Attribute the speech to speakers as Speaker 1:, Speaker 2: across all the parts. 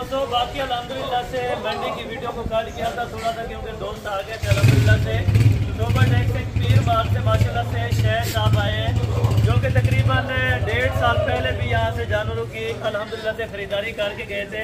Speaker 1: दोस्तों बाकी अल्हम्दुलिल्लाह से मंडी की वीडियो को कट किया था थोड़ा सा क्योंकि दोस्त आ गए थे अल्हम्दुलिल्लाह से। सुपर टैक्स पीर माल से माशाल्लाह से शहर साहब आए हैं जो कि तकरीबन 1.5 साल पहले भी यहाँ से जानवरों की अल्हम्दुलिल्लाह से खरीदारी करके गए थे।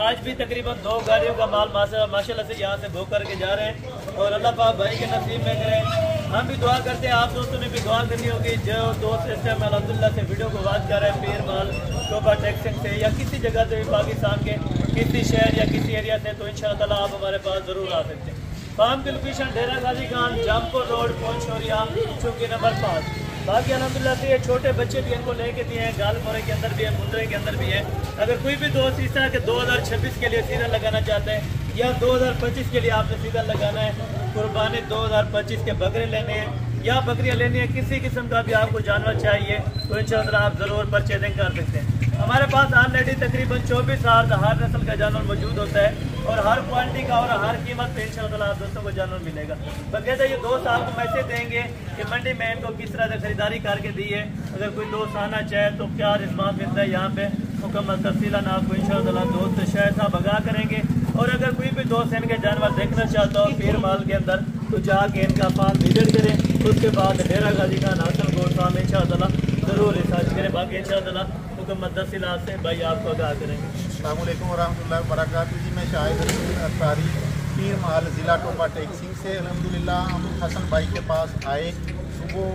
Speaker 1: आज भी तकरीबन 2 गाड़ियों का माल माशाल्लाह से यहाँ से बुक करके जा रहे हैं और अल्लाह पाक भाई के नसीब में करें। हम भी दुआ करते हैं, आप दोस्तों ने भी दुआ करनी होगी। जो दोस्त इस टाइम अल्हम्दुलिल्लाह से वीडियो को वॉच कर रहे हैं पीर माल सुपर टैक्स से या किसी जगह से भी पाकिस्तान के किसी शहर या किसी एरिया से, तो इंशाअल्लाह आप हमारे पास ज़रूर आ सकते हैं। फार्म की लोकेशन डेरा गाजी खान जामपुर रोड पहुँचोरिया चौकी नंबर 5। बाकी अल्हम्दुलिल्लाह से ये छोटे बच्चे भी इनको लेके दिए हैं, गालमोरे के अंदर भी है, मुंद्रे के अंदर भी है। अगर कोई भी दोस्त इस तरह के 2026 के लिए सीजन लगाना चाहते हैं या 2025 के लिए आपने सीजन लगाना है, कुर्बानी 2025 के बकरे लेने हैं या बकरियां लेनी है, किसी किस्म का भी आपको जानवर चाहिए तो इंशाअल्लाह आप ज़रूर परचेजिंग कर सकते हैं। हमारे पास ऑलरेडी तकरीबन 24,000 हर नस्ल का जानवर मौजूद होता है और हर क्वालिटी का और हर कीमत पे इंशाअल्लाह आप दोस्तों को जानवर मिलेगा। बकायदा ये दोस्त आपको मैसेज देंगे कि मंडी में इनको किस तरह से खरीदारी करके दी है। अगर कोई दोस्त आना चाहे तो क्या रिस्पॉन्स मिलता है यहाँ पे मुकम्मल तफसीलन आपको इंशाअल्लाह दोस्त शायद साहब आगाह करेंगे। और अगर कोई भी दोस्त इनके जानवर देखना चाहता हो पीर माल के अंदर तो जाके इनका फार्म विजिट करें, उसके बाद डेरा गाजी खान हासन गोट फार्म इंशाअल्लाह ज़रूर रिसर्च करें। बाकी इंशाअल्लाह मुकम्मल तफसीलात से भाई आपको आगाह करेंगे।
Speaker 2: अस्सलाम वालेकुम वरहमतुल्लाहि वबरकातुहू जी, मैं शाहिद अख्तारी पीर माल ज़िला टोपा टैक्सिंग से अल्हम्दुलिल्लाह हम हसन भाई के पास आए। सुबह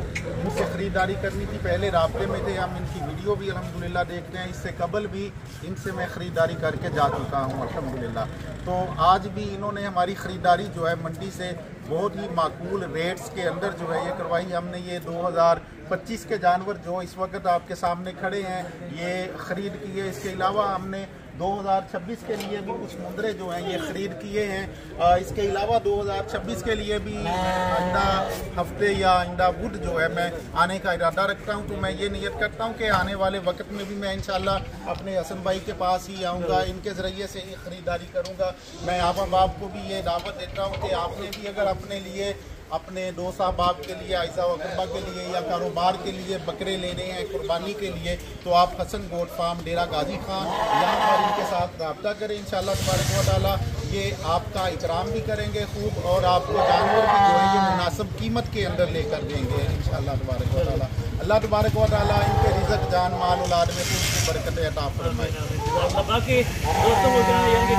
Speaker 2: उनसे ख़रीदारी करनी थी, पहले राब्ते में थे, हम इनकी वीडियो भी अल्हम्दुलिल्लाह देखते हैं। इससे कबल भी इनसे मैं ख़रीदारी करके जा चुका हूँ अल्हम्दुलिल्लाह। तो आज भी इन्होंने हमारी ख़रीदारी जो है मंडी से बहुत ही माकूल रेट्स के अंदर जो है ये करवाई। हमने ये 2025 के जानवर जो इस वक्त आपके सामने खड़े हैं ये ख़रीद किए। इसके अलावा हमने 2026 के लिए भी कुछ मुंद्रे जो हैं ये ख़रीद किए हैं। इसके अलावा 2026 के लिए भी आइंदा हफ्ते या आइंदा बुध जो है मैं आने का इरादा रखता हूं। तो मैं ये नियत करता हूं कि आने वाले वक्त में भी मैं इंशाल्लाह अपने हसन भाई के पास ही आऊँगा, इनके ज़रिए से ही ख़रीदारी करूँगा। मैं आप को भी ये दावत देता हूँ कि आपने भी अगर अपने लिए अपने दोस्त अहबाब के लिए ऐसा अकरबा के लिए या कारोबार के लिए बकरे लेने हैं कुर्बानी के लिए तो आप हसन गोट फार्म डेरा गाजी खान यहाँ पर इनके साथ रब्ता करें। इंशाअल्लाह तबारक व तआला ये आपका इकराम भी करेंगे खूब और आपको जानवर भी जो है ये मुनासिब कीमत के अंदर लेकर देंगे इंशाअल्लाह तबारक व तआला। अल्लाह तबारक व तआला इनके रिज़्क़ जान माल औलाद में खूब बरकत अता फरमाए।
Speaker 1: बाकी दोस्तों को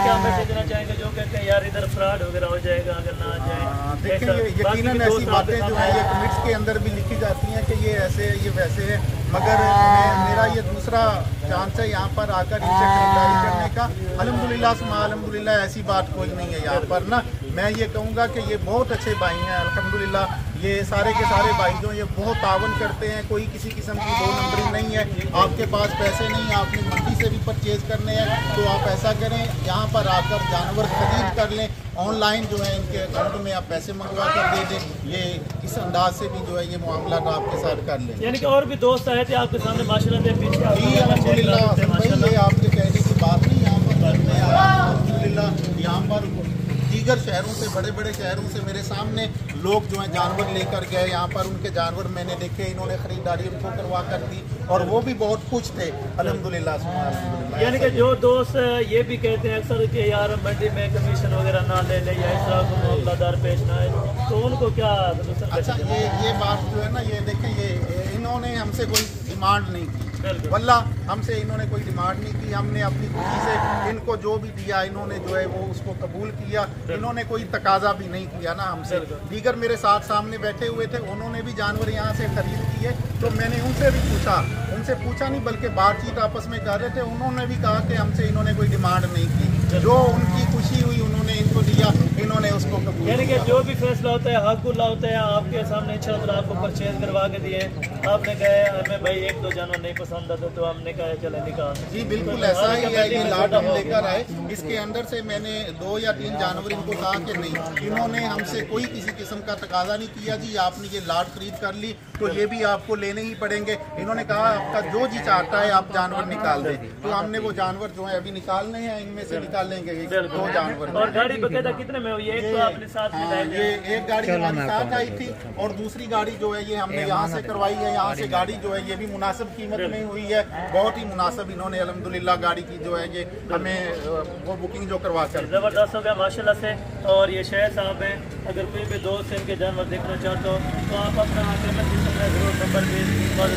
Speaker 1: क्या मैसेज देना चाहेंगे जो कहते हैं यार इधर फ्रॉड वगैरह हो जाएगा अगर ना आ जाए?
Speaker 2: देखिए यकीनन ऐसी बातें जो है ये कमेंट्स के अंदर भी लिखी जाती हैं कि ये ऐसे है ये वैसे है, मगर मेरा ये दूसरा चांस है यहाँ पर आकर इनसे खरीदारी करने का। अल्हम्दुलिल्लाह सुमा अल्हम्दुलिल्लाह ऐसी बात कोई नहीं है यहाँ पर ना। मैं ये कहूँगा कि ये बहुत अच्छे भाई हैं अल्हम्दुलिल्लाह। ये सारे के सारे भाई जो ये बहुत तावन करते हैं, कोई किसी किस्म की 2 नंबरी नहीं है। आपके पास पैसे नहीं, आपने मंडी से भी परचेज़ करने हैं तो आप ऐसा करें यहाँ पर आकर जानवर खरीद कर लें। ऑनलाइन जो है इनके अकाउंट में आप पैसे मंगवा कर दे दें। ये इस अंदाज से भी जो है ये मामला आपके साथ कर लें।
Speaker 1: यानी कि और भी दोस्त आए थे आपके सामने माशाल्लाह से पीछे
Speaker 2: अल्हम्दुलिल्लाह। ये आपके कहने की बात नहीं, यहाँ पर मैं आया अल्हम्दुलिल्लाह। यहाँ पर दीगर शहरों से बड़े बड़े शहरों से मेरे सामने लोग जो हैं जानवर लेकर गए, यहाँ पर उनके जानवर मैंने देखे, इन्होंने ख़रीदारी उनको करवा कर दी और वो भी बहुत खुश थे अल्हम्दुलिल्लाह।
Speaker 1: यानी कि जो दोस्त ये भी कहते हैं अक्सर कि यार मंडी में कमीशन वगैरह ना ले ले या इस तरह को मामलादार पेश ना आए तो उनको क्या?
Speaker 2: अच्छा ये बात जो है ना ये देखें, ये इन्होंने हमसे कोई डिमांड नहीं की, वल्ला हमसे इन्होंने कोई डिमांड नहीं की। हमने अपनी खुशी से इनको जो भी दिया इन्होंने जो है वो उसको कबूल किया। इन्होंने कोई तकाजा भी नहीं किया ना हमसे। दीगर मेरे साथ सामने बैठे हुए थे, उन्होंने भी जानवर यहाँ से खरीद किए तो मैंने उनसे भी पूछा, उनसे पूछा नहीं बल्कि बातचीत आपस में कर रहे थे। उन्होंने भी कहा कि हमसे इन्होंने कोई डिमांड नहीं की, जो उनकी खुशी हुई उन्होंने इनको दिया, इन्होंने उसको कबूल।
Speaker 1: यानी कि जो भी फैसला होता है हक़ुल्लाह होता है आपके सामने इंशाअल्लाह आपको परचेज करवा के दिए। आपने कहा हमें भाई 1-2 जानवर नहीं पसंद आते तो हमने कहा चले निकाल।
Speaker 2: जी बिल्कुल ऐसा ही है, ये लाट हम लेकर आए। इसके अंदर से मैंने 2 या 3 जानवर इनको कहा कि नहीं, इन्होंने हमसे कोई किसी किस्म का तकाजा नहीं किया जी आपने ये लाट खरीद कर ली तो ये भी आपको लेने ही पड़ेंगे। इन्होंने कहा आपका जो जी चाहता है आप जानवर निकाल दें। तो हमने वो जानवर जो है अभी निकालने हैं, इनमें से निकालेंगे 2 जानवर।
Speaker 1: और गाड़ी बकायदा कितने में हुई है? एक तो आपने साथ में
Speaker 2: ये एक गाड़ी हमारे साथ आई थी और दूसरी गाड़ी जो है ये हमने यहाँ से करवाई है। यहाँ से गाड़ी जो है ये भी मुनासिब कीमत में हुई है, बहुत ही मुनासिब इन्होंने अल्हम्दुलिल्लाह गाड़ी की जो है ये हमें वो बुकिंग जो करवा कर
Speaker 1: ज़बरदस्त हो गया माशाल्लाह से। और ये शहर साहब हैं, अगर कोई भी दोस्त इनके जानवर देखना चाहते हो तो आप अपना जरूर नंबर भी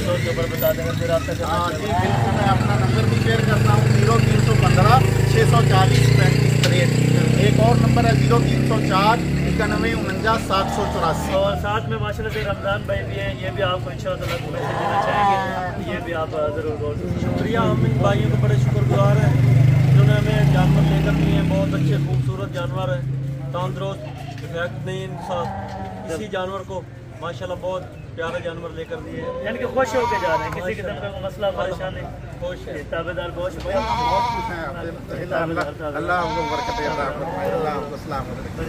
Speaker 1: दोस्त के ऊपर बता देंगे फिर आप तक।
Speaker 2: हाँ जी बिल्कुल, मैं अपना नंबर भी शेयर करता हूँ 0315 640 3563। एक और नंबर है 0304 91 784।
Speaker 1: और साथ में माशाल्लाह से रमज़ान भाई भी हैं, ये भी आपको इंशाअल्लाह मैसेज देना चाहेंगे, ये भी आप ज़रूर गौर से।
Speaker 3: शुक्रिया, हम इन भाइयों को बड़े शुक्रगुजार हैं जिन्होंने हमें जानवर लेकर दिए हैं। बहुत अच्छे खूबसूरत जानवर हैं, तंदुरुस्त बेहतरीन साथ। इसी जानवर को माशाल्लाह बहुत प्यारा जानवर लेकर दिए हैं,
Speaker 1: यानी कि खुश होकर जा रहे हैं, किसी किस्म का मसला परेशानी
Speaker 3: खुश है।
Speaker 1: ताबेदार बहुत
Speaker 2: बहुत खुश हैं आपसे। अल्लाह आपको बरकत अता फरमाए, अल्लाह आपको सलामत रखे।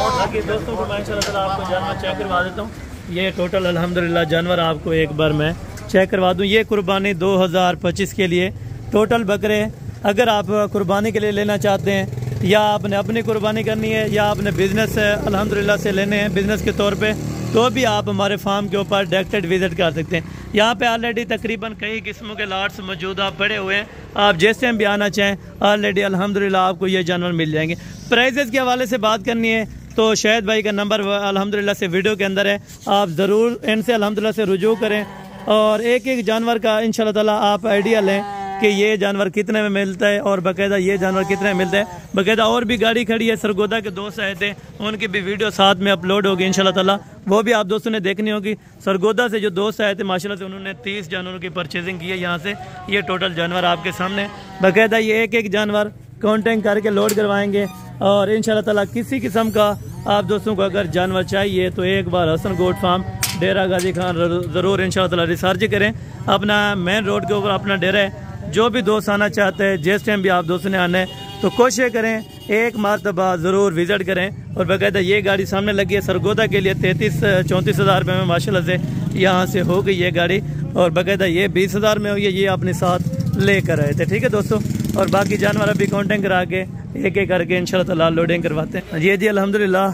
Speaker 1: और बाकी दोस्तों को मैं इंशाल्लाह आपको जानवर चेक करवा देता हूँ। ये टोटल अल्हम्दुलिल्लाह जानवर आपको एक बार मैं चेक करवा दूँ। ये कुर्बानी 2025 के लिए टोटल बकरे, अगर आप कुर्बानी के लिए लेना चाहते हैं या आपने अपनी कुर्बानी करनी है या आपने बिज़नेस अल्हम्दुलिल्लाह से लेने हैं बिज़नेस के तौर पे, तो भी आप हमारे फार्म के ऊपर डायरेक्टेड विज़िट कर सकते हैं। यहाँ पे ऑलरेडी तकरीबन कई किस्मों के लाट्स मौजूदा पड़े हुए हैं, आप जैसे टाइम भी आना चाहें ऑलरेडी अल्हम्दुलिल्लाह आपको ये जानवर मिल जाएंगे। प्राइजेज़ के हवाले से बात करनी है तो शाहिद भाई का नंबर अल्हम्दुलिल्लाह से वीडियो के अंदर है, आप ज़रूर इनसे अल्हम्दुलिल्लाह से रुजू करें और एक एक जानवर का इंशाल्लाह ताला आप आइडिया लें कि ये जानवर कितने में मिलता है और बाकायदा ये जानवर कितने में मिलता है। बाकायदा और भी गाड़ी खड़ी है, सरगोदा के दोस्त आए थे, उनकी भी वीडियो साथ में अपलोड होगी इंशाल्लाह ताला, वो भी आप दोस्तों ने देखनी होगी। सरगोदा से जो दोस्त आए थे माशाल्लाह से उन्होंने 30 जानवरों की परचेजिंग की है यहाँ से। ये टोटल जानवर आपके सामने, बाकायदा ये एक एक जानवर काउंटिंग करके लोड करवाएंगे और इंशाल्लाह ताला किसी किस्म का आप दोस्तों को अगर जानवर चाहिए तो एक बार हसन गोट फार्म डेरा गाजी खान ज़रूर इंशाल्लाह ताला रिसर्च करें। अपना मेन रोड के ऊपर अपना डेरा है, जो भी दोस्त आना चाहते हैं जिस टाइम भी आप दोस्तों ने आना है तो कोशिश करें एक मरतबा ज़रूर विज़िट करें। और बाकायदा ये गाड़ी सामने लगी है सरगोदा के लिए 33-34 हज़ार रुपये में माशाल्लाह से यहाँ से हो गई ये गाड़ी, और बाकायदा ये 20 हज़ार में हुई है, ये अपने साथ लेकर आए थे। ठीक है दोस्तों, और बाकी जानवर अभी काउंटिंग करा के एक एक करके इंशाल्लाह ताला लोडिंग करवाते हैं। ये जी अल्हम्दुलिल्लाह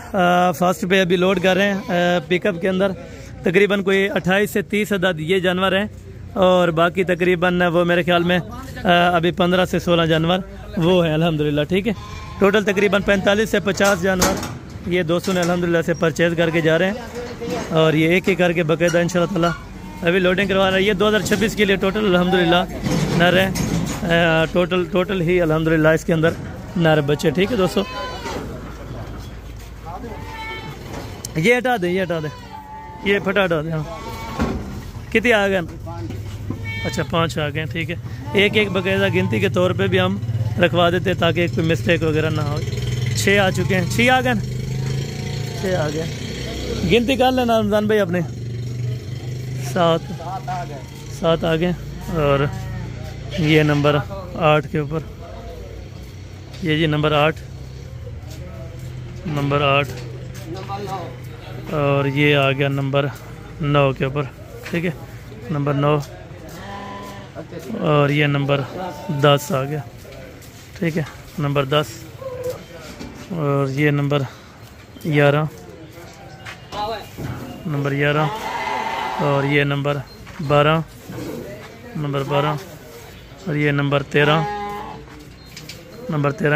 Speaker 1: फर्स्ट पे अभी लोड कर रहे हैं पिकअप के अंदर, तकरीबन कोई 28 से 30 अदद ये जानवर हैं और बाकी तकरीबन वो मेरे ख्याल में अभी 15 से 16 जानवर वो हैं अल्हम्दुलिल्लाह। ठीक है, टोटल तकरीबन 45 से 50 जानवर ये दोस्तों ने अल्हम्दुलिल्लाह से परचेज़ करके जा रहे हैं और ये एक एक करके बाकायदा इंशाल्लाह ताला अभी लोडिंग करवा रहे हैं। ये 2026 के लिए टोटल अल्हम्दुलिल्लाह नर है, टोटल ही अल्हम्दुलिल्लाह इसके अंदर नर बच्चे। ठीक है दोस्तों, ये हटा दें, ये फटा हटा दें। हाँ, कितने आ गए? अच्छा 5 आ गए। ठीक है, एक एक बाकायदा गिनती के तौर पे भी हम रखवा देते हैं ताकि कोई मिस्टेक वगैरह ना हो। 6 आ चुके हैं, 6 आ गए, 6 आ गए। गिनती कर लेना रमज़ान भाई अपने। 7 आ गए और ये नंबर 8 के ऊपर, ये जी नंबर 8 और ये आ गया नंबर 9 के ऊपर। ठीक है, नंबर 9 और ये नंबर 10 आ गया। ठीक है, नंबर 10 और ये नंबर 11 और ये नंबर 12 और ये नंबर 13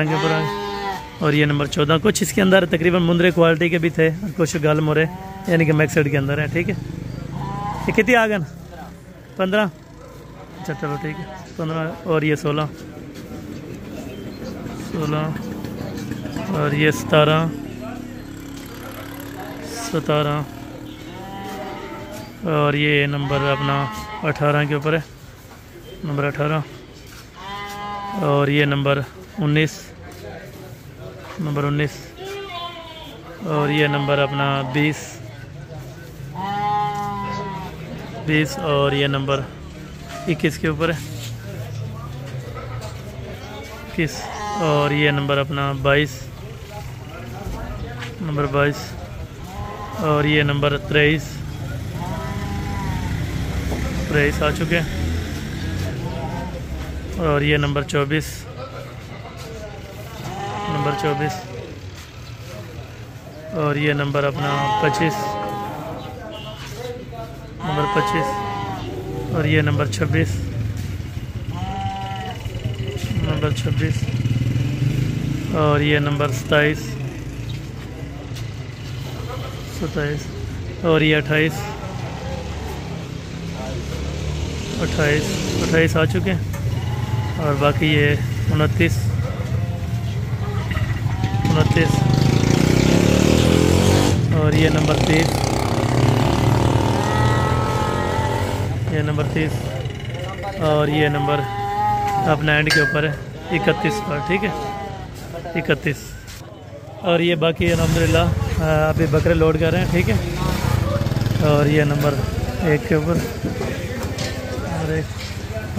Speaker 1: के ऊपर आए और ये नंबर 14। कुछ इसके अंदर तकरीबन मुंदरे क्वालिटी के भी थे, कुछ गल मोरे यानी कि मैक्सेड के अंदर है। ठीक है, ये कितने आ गए? 15। अच्छा चलो ठीक है, 15 और ये 16 और ये 17 और ये नंबर अपना 18 के ऊपर है, नंबर 18 और ये नंबर 19 और ये नंबर अपना 20 और ये नंबर 21 के ऊपर है, 21 और ये नंबर अपना 22 और ये नंबर 23 आ चुके हैं और ये नंबर 24 और ये नंबर अपना 25
Speaker 4: नंबर 25 और ये नंबर 26, नंबर 26 और ये नंबर 27 और ये 28 आ चुके हैं। और बाकी ये 29 और ये नंबर 30, ये नंबर 30 और ये नंबर अपना एंड के ऊपर है 31 पर, ठीक है 31। और ये बाकी अल्हम्दुलिल्लाह अभी बकरे लोड कर रहे हैं, ठीक है। और ये नंबर 1 के ऊपर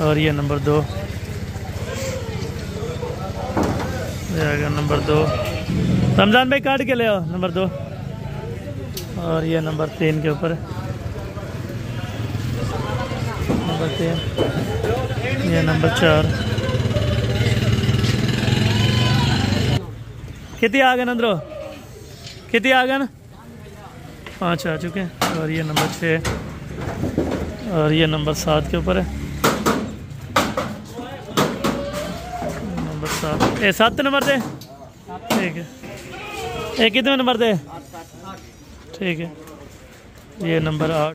Speaker 4: और ये नंबर 2, ये आ गया नंबर 2। रमज़ान भाई काट के ले आओ नंबर 2। और ये नंबर 3 के ऊपर नंबर 3, ये नंबर 4। कितने आ गए अंदरों? कितने आ गए ना? 5 आ चुके हैं। और ये नंबर 6 और ये नंबर 7 के ऊपर है नंबर 7। 7 नंबर दे, ठीक है। कितने नंबर दे, ठीक है। ये नंबर 8।